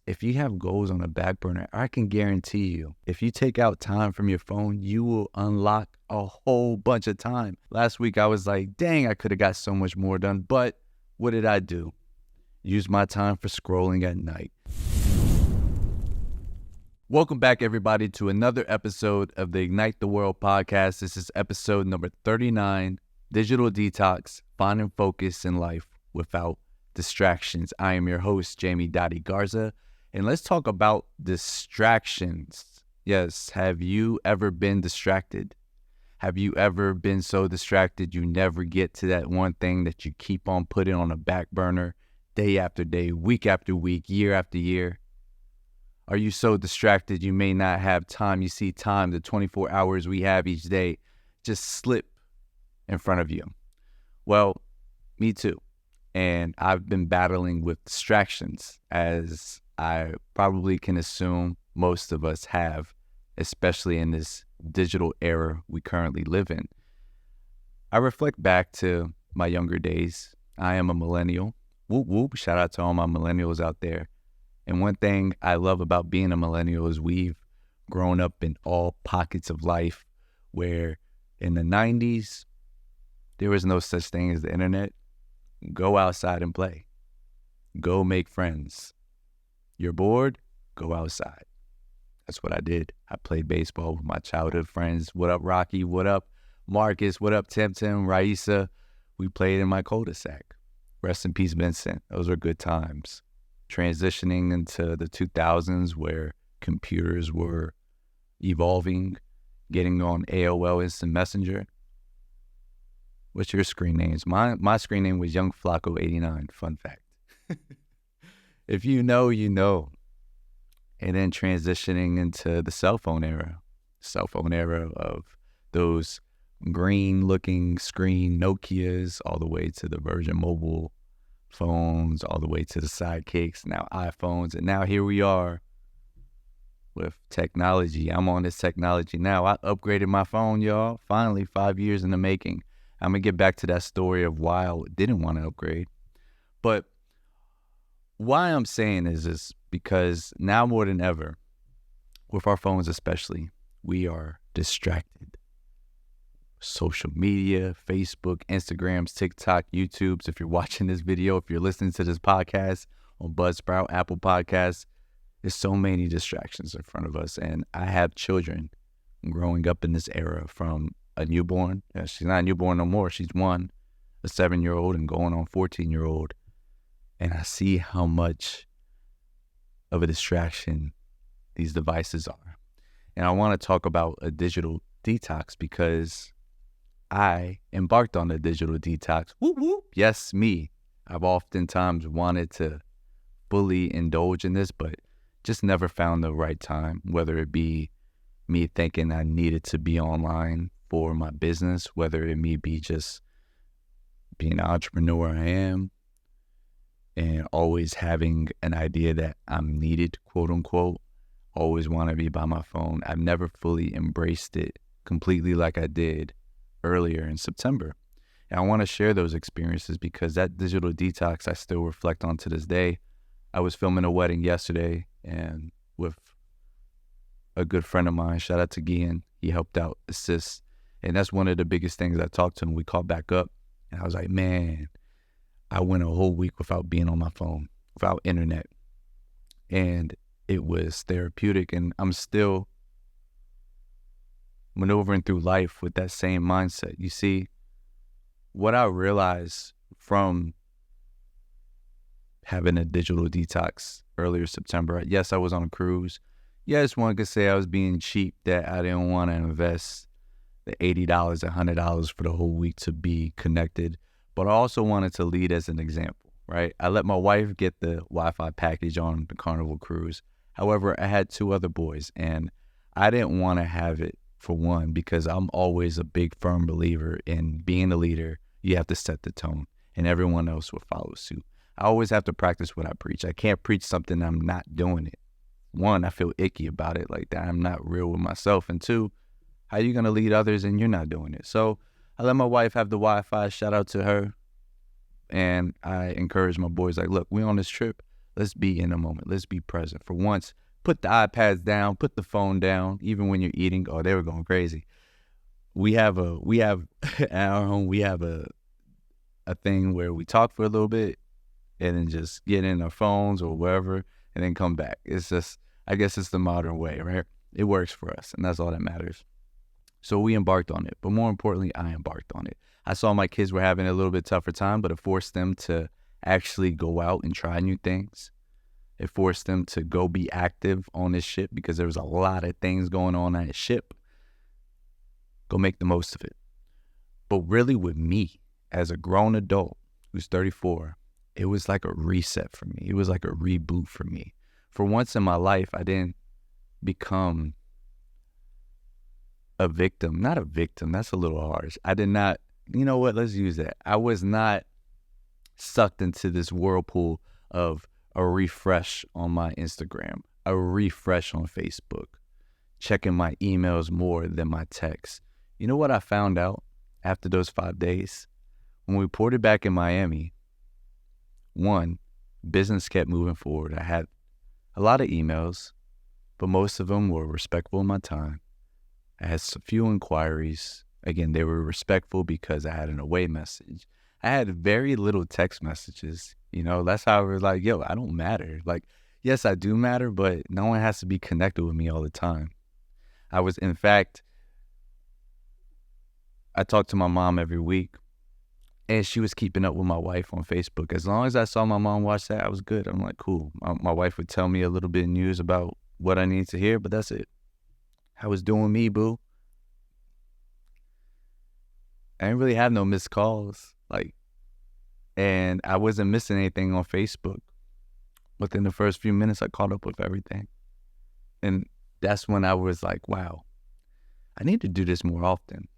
if you have goals on the back burner, I can guarantee you, if you take out time from your phone, you will unlock a whole bunch of time. Last week, I was like, dang, I could have got so much more done. But what did I do? Use my time for scrolling at night. Welcome back, everybody, to another episode of the Ignite the World podcast. This is episode number 39, Digital Detox, Finding Focus in Life Without Distractions. I am your host, Jamie Dottie Garza, and let's talk about distractions. Yes, have you ever been distracted? Have you ever been so distracted you never get to that one thing that you keep on putting on a back burner day after day, week after week, year after year? Are you so distracted you may not have time? You see time, the 24 hours we have each day, just slip in front of you. Well, me too. And I've been battling with distractions, as I probably can assume most of us have, especially in this digital era we currently live in. I reflect back to my younger days. I am a millennial. Whoop, whoop. Shout out to all my millennials out there. And one thing I love about being a millennial is we've grown up in all pockets of life where in the 90s, there was no such thing as the internet. Go outside and play. Go make friends. You're bored? Go outside. That's what I did. I played baseball with my childhood friends. What up, Rocky? What up, Marcus? What up, Tim, Raisa? We played in my cul-de-sac. Rest in peace, Vincent. Those were good times. Transitioning into the 2000s where computers were evolving, getting on AOL Instant Messenger. What's your screen names? My screen name was Young Flacco 89. Fun fact. If you know, you know. And then transitioning into the cell phone era of those green-looking screen Nokias, all the way to the Virgin Mobile phones, all the way to the sidekicks, now iPhones, and now here we are with technology. I'm on this technology now. I upgraded my phone, y'all. Finally, 5 years in the making. I'm going to get back to that story of why I didn't want to upgrade. But why I'm saying is because now more than ever, with our phones especially, we are distracted. Social media, Facebook, Instagrams, TikTok, YouTubes. If you're watching this video, if you're listening to this podcast on Buzzsprout, Apple Podcasts, there's so many distractions in front of us. And I have children growing up in this era, from a newborn. She's not a newborn no more. She's one, a 7-year-old, and going on 14-year-old. And I see how much of a distraction these devices are. And I want to talk about a digital detox because I embarked on a digital detox. Whoop, whoop. Yes, me. I've oftentimes wanted to fully indulge in this, but just never found the right time, whether it be me thinking I needed to be online for my business, whether it may be just being an entrepreneur I am, and always having an idea that I'm needed, quote unquote, always want to be by my phone. I've never fully embraced it completely like I did earlier in September. And I want to share those experiences because that digital detox I still reflect on to this day. I was filming a wedding yesterday and with a good friend of mine, shout out to Gian, he helped out, assist. And that's one of the biggest things I talked to him. We called back up and I was like, man, I went a whole week without being on my phone, without internet. And it was therapeutic, and I'm still maneuvering through life with that same mindset. You see, what I realized from having a digital detox earlier September, yes, I was on a cruise. Yes, one could say I was being cheap, that I didn't want to invest the $80, $100 for the whole week to be connected. But I also wanted to lead as an example, right? I let my wife get the Wi-Fi package on the Carnival cruise. However, I had 2 other boys, and I didn't want to have it for one because I'm always a big, firm believer in being a leader. You have to set the tone, and everyone else will follow suit. I always have to practice what I preach. I can't preach something I'm not doing it. One, I feel icky about it, like that I'm not real with myself. And 2, how are you going to lead others and you're not doing it? So I let my wife have the Wi-Fi, shout out to her. And I encourage my boys, like, look, we're on this trip. Let's be in a moment. Let's be present. For once, put the iPads down, put the phone down, even when you're eating. Oh, they were going crazy. We have at our home, we have a thing where we talk for a little bit and then just get in our phones or wherever and then come back. It's just, I guess it's the modern way, right? It works for us, and that's all that matters. So we embarked on it, but more importantly, I embarked on it. I saw my kids were having a little bit tougher time, but it forced them to actually go out and try new things. It forced them to go be active on this ship because there was a lot of things going on that ship. Go make the most of it. But really with me, as a grown adult who's 34, it was like a reset for me. It was like a reboot for me. For once in my life, I didn't become a victim. Not a victim. That's a little harsh. I did not, you know what? Let's use that. I was not sucked into this whirlpool of a refresh on my Instagram, a refresh on Facebook, checking my emails more than my texts. You know what I found out after those 5 days? When we ported back in Miami, one, business kept moving forward. I had a lot of emails, but most of them were respectful of my time. I had a few inquiries. Again, they were respectful because I had an away message. I had very little text messages. You know, that's how I was like, yo, I don't matter. Like, yes, I do matter, but no one has to be connected with me all the time. I was, in fact, I talked to my mom every week, and she was keeping up with my wife on Facebook. As long as I saw my mom watch that, I was good. I'm like, cool. My wife would tell me a little bit of news about what I need to hear, but that's it. I was doing me, boo. I didn't really have no missed calls. And I wasn't missing anything on Facebook. Within the first few minutes, I caught up with everything. And that's when I was like, wow, I need to do this more often. And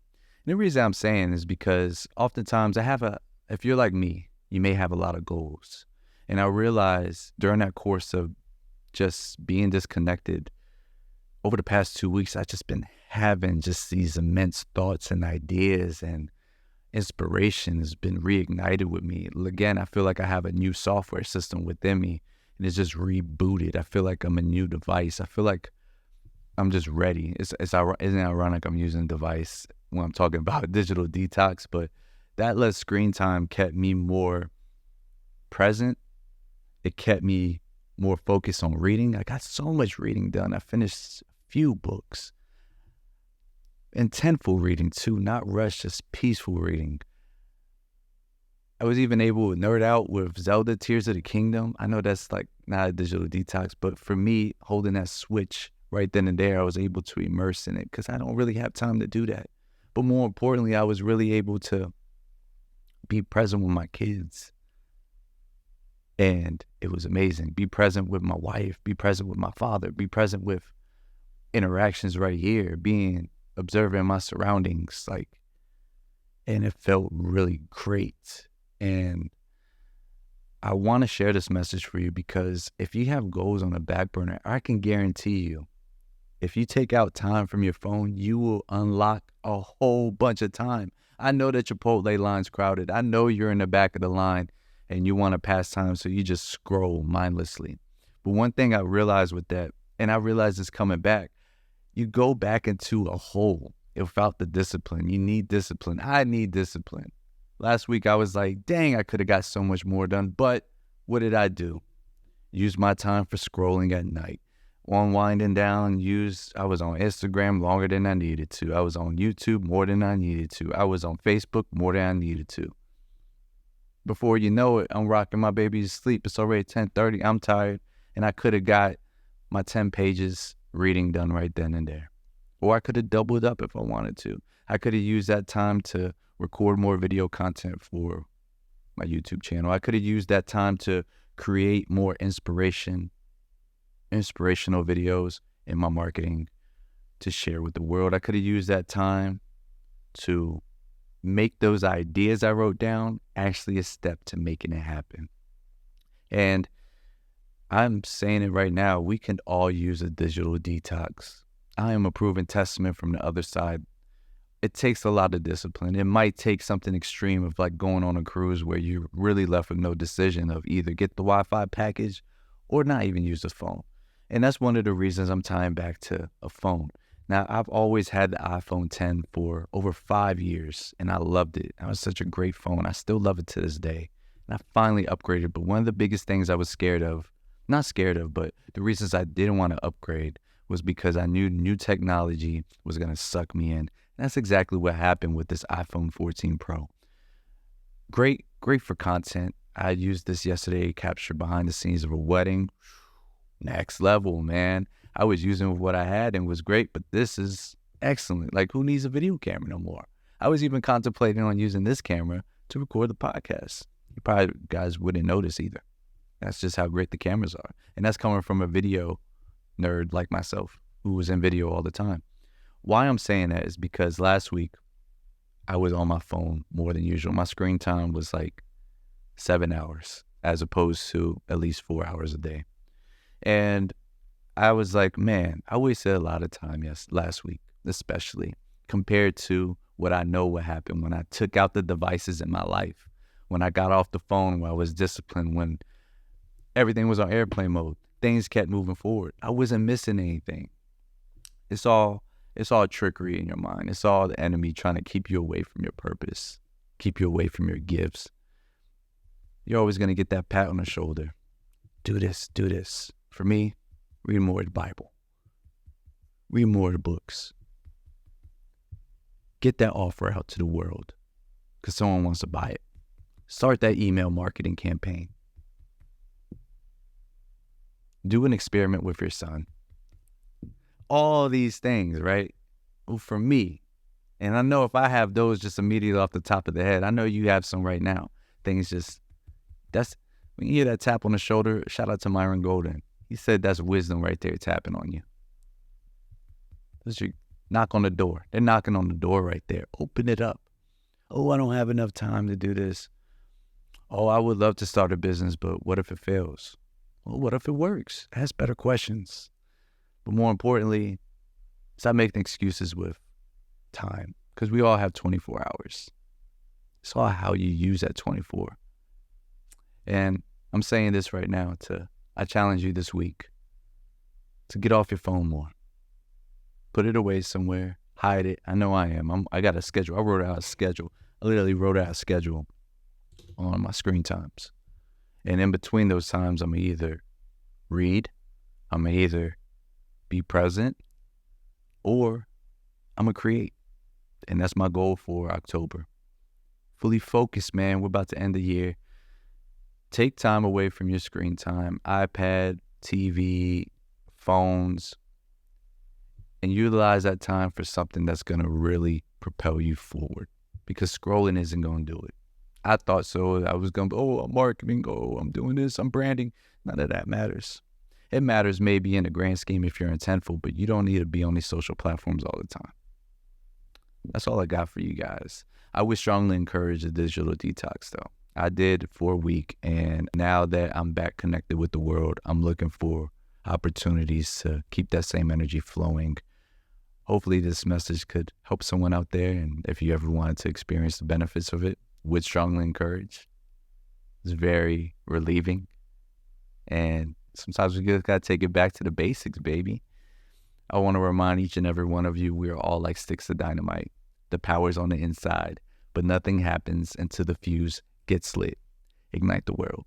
the reason I'm saying is because oftentimes if you're like me, you may have a lot of goals. And I realized during that course of just being disconnected, over the past 2 weeks, I've just been having just these immense thoughts and ideas, and inspiration has been reignited with me. Again, I feel like I have a new software system within me, and it's just rebooted. I feel like I'm a new device. I feel like I'm just ready. Isn't it ironic I'm using device when I'm talking about digital detox? But that less screen time kept me more present. It kept me more focused on reading. I got so much reading done. I finished a few books. Intentful reading too, not rushed, just peaceful reading. I was even able to nerd out with Zelda Tears of the Kingdom. I know that's like not a digital detox, but for me, holding that switch right then and there, I was able to immerse in it because I don't really have time to do that. But more importantly, I was really able to be present with my kids. And it was amazing. Be present with my wife, be present with my father, be present with interactions right here, observing my surroundings, and it felt really great. And I want to share this message for you because if you have goals on the back burner, I can guarantee you, if you take out time from your phone, you will unlock a whole bunch of time. I know that Chipotle line's crowded. I know you're in the back of the line and you want to pass time, so you just scroll mindlessly. But one thing I realized with that, and I realized it's coming back, you go back into a hole without the discipline. You need discipline. I need discipline. Last week I was like, dang, I could have got so much more done. But what did I do? Use my time for scrolling at night. Unwinding down, I was on Instagram longer than I needed to. I was on YouTube more than I needed to. I was on Facebook more than I needed to. Before you know it, I'm rocking my baby to sleep. It's already 10:30. I'm tired. And I could have got my 10 pages reading done right then and there. Or I could have doubled up if I wanted to. I could have used that time to record more video content for my YouTube channel. I could have used that time to create more inspirational videos in my marketing to share with the world. I could have used that time to make those ideas I wrote down actually a step to making it happen. And I'm saying it right now, we can all use a digital detox. I am a proven testament from the other side. It takes a lot of discipline. It might take something extreme of like going on a cruise where you're really left with no decision of either get the Wi-Fi package or not even use the phone. And that's one of the reasons I'm tying back to a phone. Now, I've always had the iPhone 10 for over 5 years, and I loved it. It was such a great phone. I still love it to this day. And I finally upgraded, but one of the biggest things I was not scared of, but the reasons I didn't want to upgrade was because I knew new technology was going to suck me in. And that's exactly what happened with this iPhone 14 Pro. Great for content. I used this yesterday to capture behind the scenes of a wedding. Next level, man. I was using what I had and it was great, but this is excellent. Like, who needs a video camera no more? I was even contemplating on using this camera to record the podcast. You probably guys wouldn't notice either. That's just how great the cameras are. And that's coming from a video nerd like myself who was in video all the time. Why I'm saying that is because last week I was on my phone more than usual. My screen time was like 7 hours as opposed to at least 4 hours a day. And I was like, man, I wasted a lot of time last week, especially compared to what I know what happened when I took out the devices in my life, when I got off the phone, when I was disciplined, when everything was on airplane mode, things kept moving forward. I wasn't missing anything. It's all trickery in your mind. It's all the enemy trying to keep you away from your purpose, keep you away from your gifts. You're always going to get that pat on the shoulder. Do this, do this. For me, read more of the Bible. Read more of the books. Get that offer out to the world because someone wants to buy it. Start that email marketing campaign. Do an experiment with your son. All these things, right? Well, for me, and I know if I have those just immediately off the top of the head, I know you have some right now. When you hear that tap on the shoulder, shout out to Myron Golden. He said that's wisdom right there tapping on you. That's your knock on the door. They're knocking on the door right there. Open it up. Oh, I don't have enough time to do this. Oh, I would love to start a business, but what if it fails? Well, what if it works? Ask better questions. But more importantly, stop making excuses with time because we all have 24 hours. It's all how you use that 24. And I'm saying this right now I challenge you this week to get off your phone more. Put it away somewhere. Hide it. I know I am. I got a schedule. I wrote out a schedule. I literally wrote out a schedule on my screen times. And in between those times, I'm going to either read, I'm going to either be present, or I'm going to create. And that's my goal for October. Fully focused, man. We're about to end the year. Take time away from your screen time, iPad, TV, phones, and utilize that time for something that's going to really propel you forward because scrolling isn't going to do it. I thought so. I was going to, I'm marketing, I'm doing this, I'm branding. None of that matters. It matters maybe in the grand scheme if you're intentful, but you don't need to be on these social platforms all the time. That's all I got for you guys. I would strongly encourage a digital detox though. I did for a week, and now that I'm back connected with the world, I'm looking for opportunities to keep that same energy flowing. Hopefully this message could help someone out there, and if you ever wanted to experience the benefits of it, would strongly encourage. It's very relieving, and sometimes we just gotta take it back to the basics, baby. I want to remind each and every one of you, we are all like sticks of dynamite. The power's on the inside, but nothing happens until the fuse gets lit. Ignite the world.